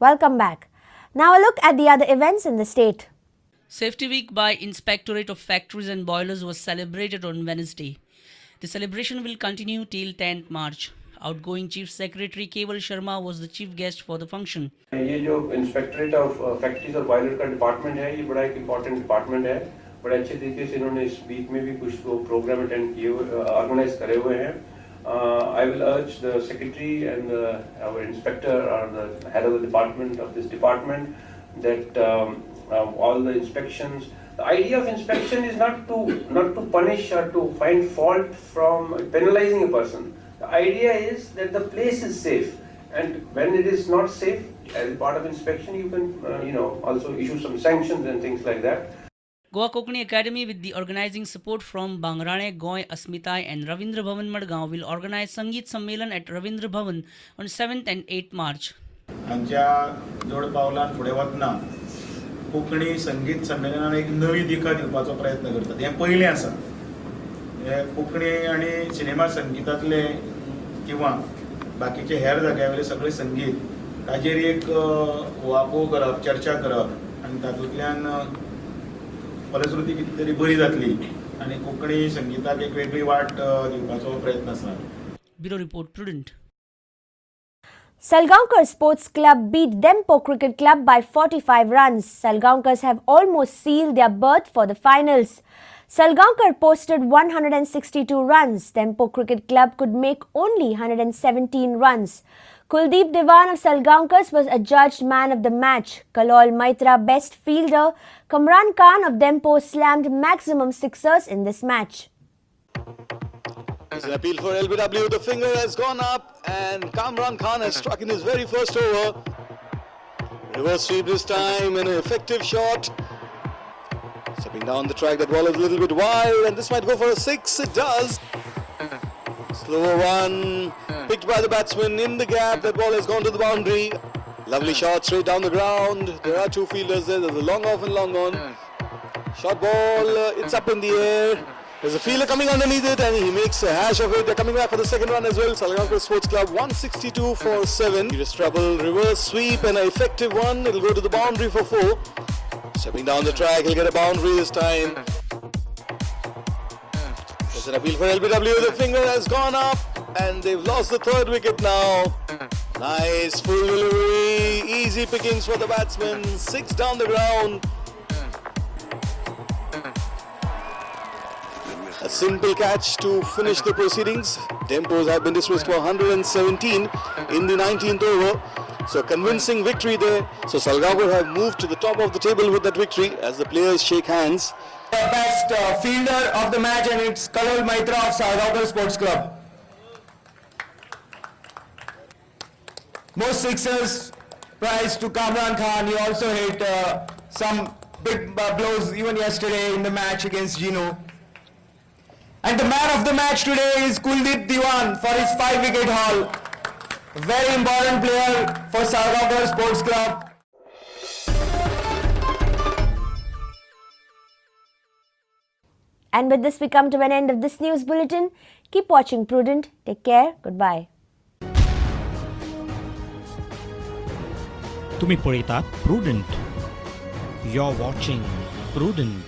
Welcome back. Now a look at the other events in the state. Safety Week by Inspectorate of Factories and Boilers was celebrated on Wednesday. The celebration will continue till 10th March. Outgoing Chief Secretary Keval Sharma was the chief guest for the function. ये जो इंस्पेक्टरेट of factories और boiler का department है, ये बड़ा एक important department है. बड़े अच्छे तरीके से इन्होंने इस वीक में भी कुछ प्रोग्राम अटेंड किए ऑर्गेनाइज करे हुए हैं. I will urge the secretary and our inspector or the head of the department of this department that all the inspections. The idea of inspection is not to punish or to find fault from penalizing a person. The idea is that the place is safe, and when it is not safe, as part of inspection, you can also issue some sanctions and things like that. Goa Kokani Academy, with the organizing support from Bangrane, Goy, Asmitai and Ravindra Bhavan Madgaon, will organize Sangeet Sammelan at Ravindra Bhavan on 7th and 8th March. आमच्या जोड पावलान फुडें वतना कोंकणी संगीत संमेलनान एक नवी दिका दिवपाचो प्रयत्न करतात. हें पयलें आसा. हे कोंकणी आनी सिनेमा संगीतांतले किंवा बाकीचे हेर जाग्यावयले सगळे संगीत ताजेर एक वापो करप, चर्चा करप आनी तातूंतल्यान फलश्रुती कितें तरी बरी जातली आनी कोंकणी संगीताक एक वेगळी वाट दिवपाचो प्रयत्न आसा. Bureau Report, Prudent. Salgaonkar Sports Club beat Dempo Cricket Club by 45 runs. Salgaonkars have almost sealed their berth for the finals. Salgaonkar posted 162 runs. Dempo Cricket Club could make only 117 runs. Kuldeep Diwan of Salgaonkars was adjudged man of the match. Kalol Maitra best fielder. Kamran Khan of Dempo slammed maximum sixers in this match. It's an appeal for LBW. The finger has gone up and Kamran Khan has struck in his very first over. Reverse sweep this time and an effective shot. Stepping down the track, that ball is a little bit wild and this might go for a six. It does. Slower one, picked by the batsman in the gap. That ball has gone to the boundary. Lovely shot straight down the ground. There are two fielders there. There's a long off and long on. Shot ball, it's up in the air. There's a fielder coming underneath it and he makes a hash of it. They're coming back for the second run as well. Salgaonkar Sports Club 162 for 7. Serious trouble, reverse sweep and an effective one. It'll go to the boundary for 4. Stepping down the track, he'll get a boundary this time. There's an appeal for LBW. The finger has gone up and they've lost the third wicket now. Nice full delivery, easy pickings for the batsman. 6 down the ground. A simple catch to finish the proceedings. Dempos have been dismissed for 117 in the 19th over. So convincing victory there. So Salgaonkar have moved to the top of the table with that victory as the players shake hands. The best fielder of the match and it's Kalol Maitra of Salgaonkar Sports Club. Most sixers prize to Kamran Khan. He also hit some big blows even yesterday in the match against Gino. And the man of the match today is Kuldeep Diwan for his 5-wicket haul. Very important player for Salgaonkar Sports Club. And with this we come to an end of this news bulletin. Keep watching Prudent. Take care. Goodbye. तुम्ही पळयतात prudent. You're watching Prudent.